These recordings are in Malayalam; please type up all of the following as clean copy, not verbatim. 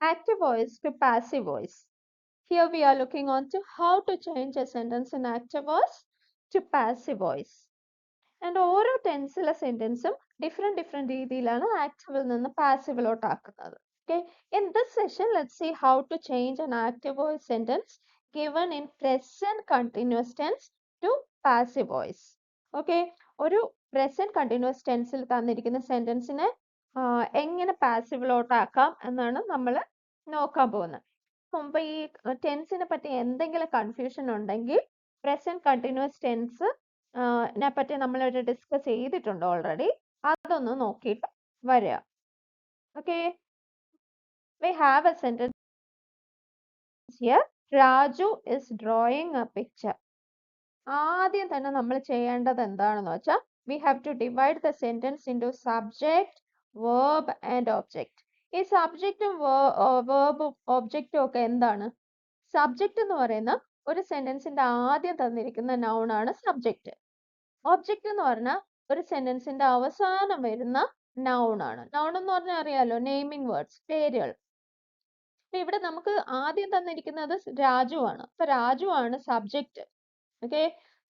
active voice to passive voice. Here we are looking on to how to change a sentence in active voice to passive voice. And ഓരോ ടെൻസിലെ സെന്റൻസും different രീതിയിലാണ് ആക്റ്റീവിൽ നിന്ന് പാസീവിലോട്ട് ആക്കുന്നത്. Okay, in this session, let's see how to change an active voice sentence given in present continuous tense to passive voice. Okay, ഒരു present continuous tenseൽ തന്നിരിക്കുന്ന സെന്റൻസിനെ എങ്ങനെ പാസീവിലോട്ട് ആക്കാം എന്നാണ് നമ്മൾ നോക്കാൻ പോകുന്നത്. മുമ്പ് ഈ ടെൻസിനെ പറ്റി എന്തെങ്കിലും കൺഫ്യൂഷൻ ഉണ്ടെങ്കിൽ പ്രസന്റ് കണ്ടിന്യൂസ് ടെൻസ് പറ്റി നമ്മളൊരു ഡിസ്കസ് ചെയ്തിട്ടുണ്ട് ഓൾറെഡി. അതൊന്ന് നോക്കിയിട്ട് വരിക. Okay, we have a sentence here. Raju is drawing a picture. ആദ്യം തന്നെ നമ്മൾ ചെയ്യേണ്ടത് എന്താണെന്ന് വെച്ചാൽ we have to divide the sentence into subject, verb and object. ഈ സബ്ജക്റ്റും വേർബും ഒബ്ജക്റ്റും ഒക്കെ എന്താണ്? സബ്ജക്റ്റ് എന്ന് പറയുന്ന ഒരു സെന്റൻസിന്റെ ആദ്യം തന്നിരിക്കുന്ന നൗൺ ആണ് സബ്ജക്റ്റ്. ഒബ്ജക്റ്റ് എന്ന് പറഞ്ഞാൽ ഒരു സെന്റൻസിന്റെ അവസാനം വരുന്ന നൗൺ ആണ്. നൗൺ എന്ന് പറഞ്ഞാൽ അറിയാലോ, നെയിമിംഗ് വേർഡ്സ്, പേരുകൾ. ഇവിടെ നമുക്ക് ആദ്യം തന്നിരിക്കുന്നത് രാജു ആണ്. അപ്പൊ രാജു ആണ് സബ്ജക്റ്റ്. ഓക്കെ,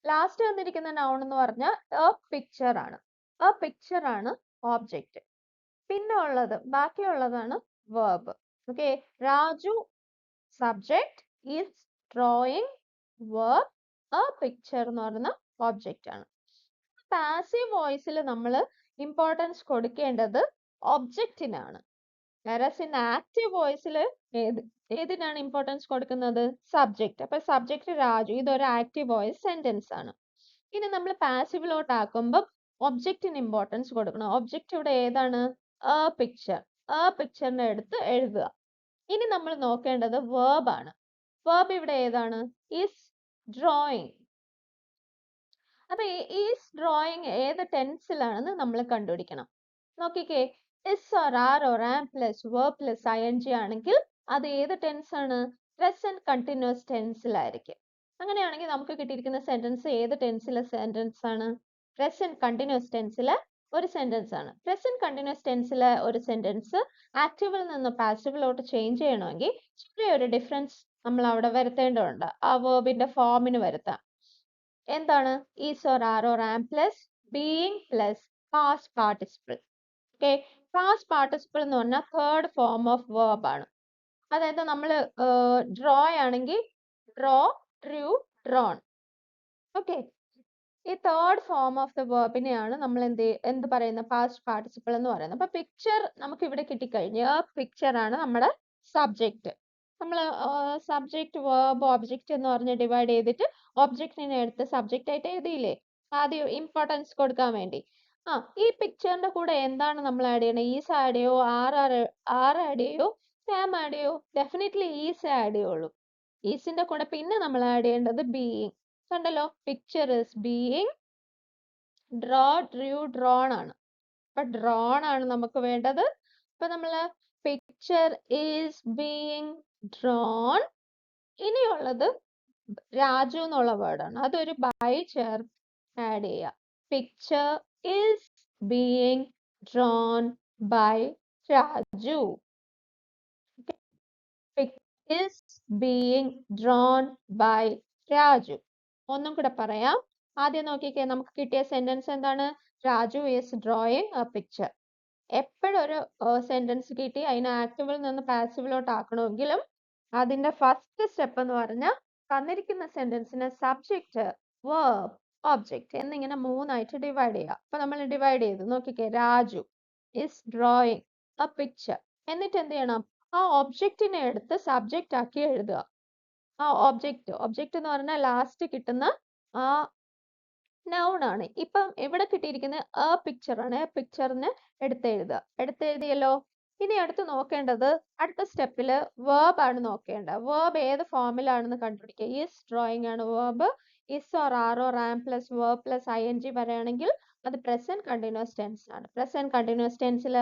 ലാസ്റ്റ് തന്നിരിക്കുന്ന നൗൺ എന്ന് പറഞ്ഞാൽ എ പിക്ചർ ആണ്. എ പിക്ചർ ആണ് ഓബ്ജക്റ്റ്. പിന്നെ ഉള്ളത് ബാക്കിയുള്ളതാണ് verb. Okay, Raju subject, is drawing verb, a picture എന്ന് പറയുന്ന ഓബ്ജക്റ്റ് ആണ്. പാസീവ് വോയിസിൽ നമ്മൾ ഇമ്പോർട്ടൻസ് കൊടുക്കേണ്ടത് ഒബ്ജക്റ്റിനാണ്. whereas in active വോയിസിൽ ഏതിനാണ് ഇമ്പോർട്ടൻസ് കൊടുക്കുന്നത്? സബ്ജക്റ്റ്. അപ്പൊ സബ്ജക്റ്റ് രാജു, ഇതൊരു ആക്റ്റീവ് വോയിസ് സെന്റൻസ് ആണ്. ഇനി നമ്മൾ പാസീവിലോട്ട് ആക്കുമ്പോൾ ഒബ്ജക്റ്റിന് ഇമ്പോർട്ടൻസ് കൊടുക്കണം. ഒബ്ജക്റ്റ് ഇവിടെ ഏതാണ്? A picture. എ പിക്ചറിന്റെ അടുത്ത് എഴുതുക. ഇനി നമ്മൾ നോക്കേണ്ടത് വേർബ് ആണ്. വേർബ് ഇവിടെ ഏതാണ്? Is drawing. അപ്പൊ ഈസ് ഡ്രോയിങ് ഏത് ടെൻസിലാണെന്ന് നമ്മൾ കണ്ടുപിടിക്കണം. നോക്കിക്കേ, is or are or am plus verb plus ing ആണെങ്കിൽ അത് ഏത് ടെൻസ് ആണ്? പ്രസന്റ് കണ്ടിന്യൂസ് ടെൻസിലായിരിക്കും. അങ്ങനെയാണെങ്കിൽ നമുക്ക് കിട്ടിയിരിക്കുന്ന സെന്റൻസ് ഏത് ടെൻസിലെ സെന്റൻസ് ആണ്? പ്രസന്റ് കണ്ടിന്യൂസ് ടെൻസിലെ ഒരു സെന്റൻസ് ആണ്. പ്രസന്റ് കണ്ടിന്യൂസ് ടെൻസിലെ ഒരു സെന്റൻസ് ആക്റ്റീവിൽ നിന്ന് പാസീവിലോട്ട് ചേഞ്ച് ചെയ്യണമെങ്കിൽ ചെറിയൊരു ഡിഫറൻസ് നമ്മൾ അവിടെ വരുത്തേണ്ടതുണ്ട്. ആ വേർബിന്റെ ഫോമിന് വരുത്താം. എന്താണ്? Is or are or am plus being plus past participle. Okay, past participle എന്ന് പറഞ്ഞാൽ തേർഡ് ഫോം ഓഫ് വേർബ് ആണ്. അതായത് നമ്മൾ ഡ്രോ ആണെങ്കിൽ ഡ്രോ, ഡ്രൂ, ഡ്രോൺ. ഓക്കെ, ഈ തേർഡ് ഫോം ഓഫ് ദ വേർബിനെയാണ് നമ്മൾ എന്ത് പറയുന്നത്? പാസ്റ്റ് പാർട്ടിസിപ്പിൾ എന്ന് പറയുന്നത്. അപ്പൊ പിക്ചർ നമുക്ക് ഇവിടെ കിട്ടിക്കഴിഞ്ഞ് പിക്ചർ ആണ് നമ്മുടെ സബ്ജക്റ്റ്. നമ്മൾ സബ്ജക്റ്റ്, വേർബ്, ഒബ്ജക്റ്റ് എന്ന് പറഞ്ഞ് ഡിവൈഡ് ചെയ്തിട്ട് ഒബ്ജക്റ്റിനെ എടുത്ത് സബ്ജക്റ്റ് ആയിട്ട് എഴുതിയില്ലേ, ആദ്യം ഇമ്പോർട്ടൻസ് കൊടുക്കാൻ വേണ്ടി. ഈ പിക്ചറിന്റെ കൂടെ എന്താണ് നമ്മൾ ആഡ് ചെയ്യണത്? ഈസ് ആഡ് ചെയ്യോ, ആർ ആഡ് ചെയ്യോ, സാം ആഡ് ചെയ്യോ? ഡെഫിനറ്റ്ലി ഈസ് ആഡ് ചെയ്യുള്ളൂ. ഈസിന്റെ കൂടെ പിന്നെ നമ്മൾ ആഡ് ചെയ്യേണ്ടത് ബീയിങ്. കണ്ടല്ലോ, picture is being, draw, Drew, drone ആണ്. അപ്പൊ ഡ്രോൺ ആണ് നമുക്ക് വേണ്ടത്. അപ്പൊ നമ്മള് പിക്ചർ ഈസ് ബീയിങ് ഡ്രോൺ. ഇനിയുള്ളത് രാജു എന്നുള്ള വേർഡാണ്. അതൊരു ബൈ ചേർത്ത് ആഡ് ചെയ്യുക. Picture is being drawn by Raju. Is being drawn by Raju. ഒന്നും കൂടെ പറയാം. ആദ്യം നോക്കിക്കേ, നമുക്ക് കിട്ടിയ സെന്റൻസ് എന്താണ്? Raju is drawing A picture. എപ്പോഴും ഒരു സെന്റൻസ് കിട്ടി അതിനെ ആക്റ്റീവിൽ നിന്ന് പാസീവിലോട്ട് ആക്കണമെങ്കിലും അതിന്റെ ഫസ്റ്റ് സ്റ്റെപ്പ് എന്ന് പറഞ്ഞാൽ തന്നിരിക്കുന്ന സെന്റൻസിനെ സബ്ജക്റ്റ്, വേർബ്, ഒബ്ജക്റ്റ് എന്നിങ്ങനെ മൂന്നായിട്ട് ഡിവൈഡ് ചെയ്യുക. അപ്പൊ നമ്മൾ ഡിവൈഡ് ചെയ്തു. നോക്കിക്കേ, Raju is drawing A picture. എന്നിട്ട് എന്ത് ചെയ്യണം? ആ ഒബ്ജക്റ്റിനെ എടുത്ത് സബ്ജക്റ്റ് ആക്കി എഴുതുക. ആ ഒബ്ജക്റ്റ് എന്ന് പറഞ്ഞാൽ ലാസ്റ്റ് കിട്ടുന്ന ആ നൗൺ ആണ്. ഇപ്പം ഇവിടെ കിട്ടിയിരിക്കുന്നത് എ പിക്ചർ ആണ്. എ പിക്ചറിന് എടുത്തെഴുതിയല്ലോ. ഇനി അടുത്ത് നോക്കേണ്ടത് അടുത്ത സ്റ്റെപ്പില് വേർബ് ആണ് നോക്കേണ്ടത്. വേർബ് ഏത് ഫോമിലാണെന്ന് കണ്ടുപിടിക്കുക. ഈസ് ഡ്രോയിങ് ആണ് verb. Is or are or am plus verb plus ing വരികയാണെങ്കിൽ അത് പ്രസന്റ് കണ്ടിന്യൂസ് ടെൻസ് ആണ്. പ്രസന്റ് കണ്ടിന്യൂസ് ടെൻസിൽ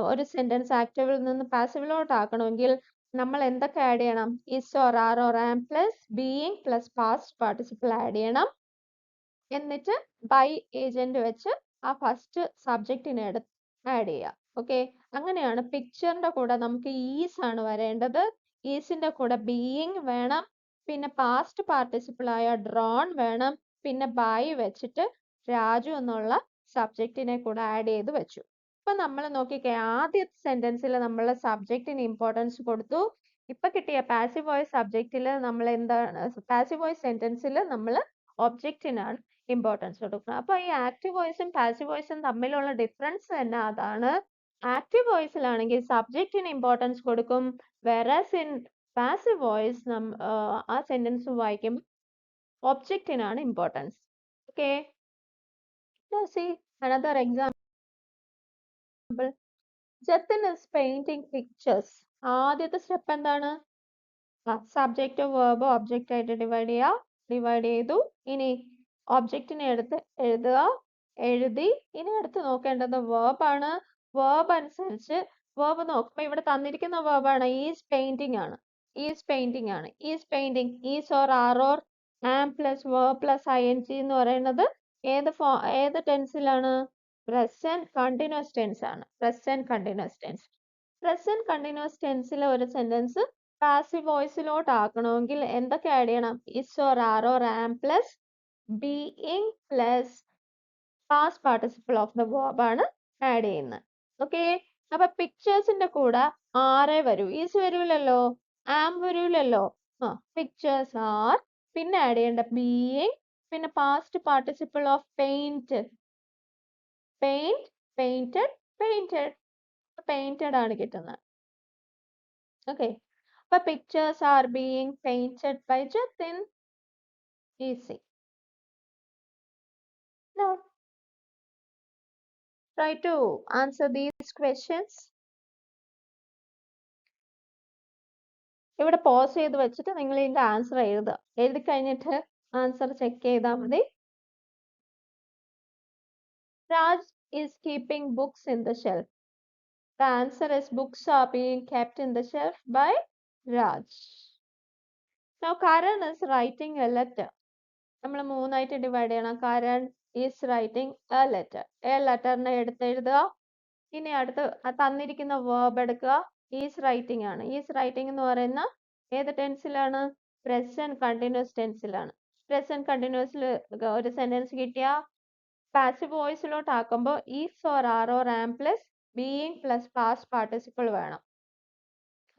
ഒരു സെന്റൻസ് ആക്റ്റീവിൽ നിന്ന് പാസീവിലോട്ട് ആക്കണമെങ്കിൽ നമ്മൾ എന്തൊക്കെ ആഡ് ചെയ്യണം? Is or are or am plus being plus past participle add ചെയ്യണം. എന്നിട്ട് ബൈ ഏജന്റ് വെച്ച് ആ ഫസ്റ്റ് സബ്ജക്റ്റിനെ എടുത്ത് ആഡ് ചെയ്യുക. ഓക്കെ, അങ്ങനെയാണ് പിക്ചറിന്റെ കൂടെ നമുക്ക് ഈസ് ആണ് വരേണ്ടത്. ഈസിന്റെ കൂടെ ബീയിങ് വേണം, പിന്നെ പാസ്റ്റ് പാർട്ടിസിപ്പിൾ ആയ ഡ്രോൺ വേണം, പിന്നെ ബൈ വെച്ചിട്ട് രാജു എന്നുള്ള സബ്ജക്റ്റിനെ കൂടെ ആഡ് ചെയ്ത് വെച്ചു. ഇപ്പൊ നമ്മൾ നോക്കിക്കേ, ആദ്യത്തെ സെന്റൻസിൽ നമ്മൾ സബ്ജക്റ്റിന് ഇമ്പോർട്ടൻസ് കൊടുത്തു. ഇപ്പൊ കിട്ടിയ പാസീവ് വോയിസ് സബ്ജക്റ്റിൽ നമ്മൾ എന്താണ്, പാസീവ് വോയിസ് സെന്റൻസിൽ നമ്മൾ ഒബ്ജക്റ്റിനാണ് ഇമ്പോർട്ടൻസ് കൊടുക്കുന്നത്. അപ്പൊ ഈ ആക്റ്റീവ് വോയിസും പാസീവ് വോയിസും തമ്മിലുള്ള ഡിഫറൻസ് തന്നെ അതാണ്. ആക്റ്റീവ് വോയിസിലാണെങ്കിൽ സബ്ജക്റ്റിന് ഇമ്പോർട്ടൻസ് കൊടുക്കും, whereas in passive voice ആ സെന്റൻസ് വായിക്കുമ്പോൾ ഒബ്ജക്റ്റിനാണ് importance. Okay, let's see another example. Jatin is painting pictures. ആദ്യത്തെ സ്റ്റെപ്പ് എന്താണ്? സബ്ജക്റ്റ് വേർബ് ഒബ്ജക്റ്റ് ആയിട്ട് ഡിവൈഡ് ചെയ്തു. ഇനി ഒബ്ജക്റ്റിനെ എടുത്ത് എഴുതുക, എഴുതി. ഇനി അടുത്ത് നോക്കേണ്ടത് verb ആണ്. verb അനുസരിച്ച് verb നോക്കുമ്പോൾ ഇവിടെ തന്നിരിക്കുന്ന verb ആണ് ഈസ് പെയിന്റിംഗ് ആണ്. ഈസ് പെയിന്റിംഗ് ആണ്. Is painting, is or are or am plus verb plus ing എന്ന് പറയുന്നത് ഏത് ടെൻസിലാണ്? പ്രസന്റ് കണ്ടിന്യൂസ് ടെൻസ് ആണ്. Present continuous tense. Present continuous ടെൻസിലെ ഒരു സെന്റൻസ് പാസീവ് വോയിസിലോട്ട് ആക്കണമെങ്കിൽ എന്തൊക്കെ ആഡ് ചെയ്യണം? is or are or am plus being plus past participle of the verb ആണ് ആഡ് ചെയ്യുന്നത്. ഓക്കെ, അപ്പൊ പിക്ചേഴ്സിന്റെ കൂടെ ആരെ വരൂ, ഈസ് വരൂലല്ലോ, ആം വരൂലല്ലോ. പിക്ചേഴ്സ് ആർ, പിന്നെ ആഡ് ചെയ്യേണ്ട ബീയിങ്, പിന്നെ past participle of paint, paint, painted, painted. Painted ആണ് കിട്ടുന്നത്. ഓക്കെ, അപ്പൊ pictures are being painted by Jatin. Easy. Now try to answer these questions. ഇവിടെ പോസ് ചെയ്ത് വെച്ചിട്ട് നിങ്ങൾ ഇതിന്റെ ആൻസർ എഴുതുക. എഴുതി കഴിഞ്ഞിട്ട് ആൻസർ ചെക്ക് ചെയ്താൽ മതി. Raj is keeping books in the shelf. The answer is books are being kept in the shelf by Raj. Now Karan is writing a letter. നമ്മൾ മൂന്നായിട്ട് ഡിവൈഡ് ചെയ്യണം. Karan is writing a letter. A ലെറ്ററിനെ എടുത്ത് എഴുതുക. ഇനി അടുത്ത് തന്നിരിക്കുന്ന verb എടുക്കുക. ഈസ് റൈറ്റിംഗ് ആണ്. ഈസ് റൈറ്റിംഗ് എന്ന് പറയുന്ന ഏത് ടെൻസിലാണ്? പ്രസന്റ് കണ്ടിന്യൂസ് ടെൻസിലാണ്. പ്രസന്റ് കണ്ടിന്യൂസിൽ ഒരു സെന്റൻസ് കിട്ടിയ പാസീവ് വോയിസിലോട്ട് ആക്കുമ്പോൾ is or are or am plus being plus past participle വേണം.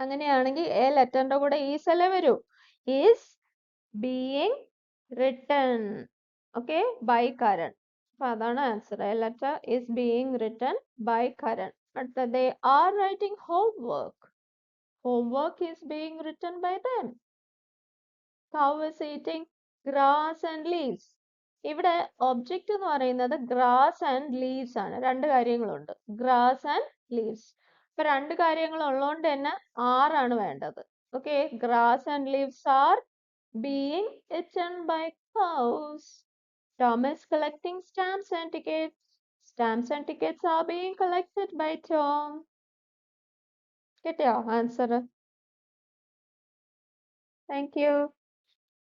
അങ്ങനെയാണെങ്കിൽ എ ലെറ്ററിന്റെ കൂടെ ഈസ് അല്ലേ വരൂ. Is being written, okay, by Karan. അപ്പൊ അതാണ് answer. A letter is being written by Karan. അടുത്ത they are writing homework. Homework is being written by them. Cow is eating grass and leaves. ഇവിടെ ഒബ്ജക്റ്റ് എന്ന് പറയുന്നത് ഗ്രാസ് ആൻഡ് ലീവ്സ് ആണ്. രണ്ട് കാര്യങ്ങളുണ്ട്, ഗ്രാസ് ആൻഡ് ലീവ്സ്. ഇപ്പൊ രണ്ട് കാര്യങ്ങൾ ഉള്ളതുകൊണ്ട് തന്നെ ആണ് വേണ്ടത്. Okay, grass and leaves R being eaten by cows. Tom is collecting stamps and tickets. Stamps and tickets are being collected by Tom. കിട്ടിയോ ആൻസർ? Thank you.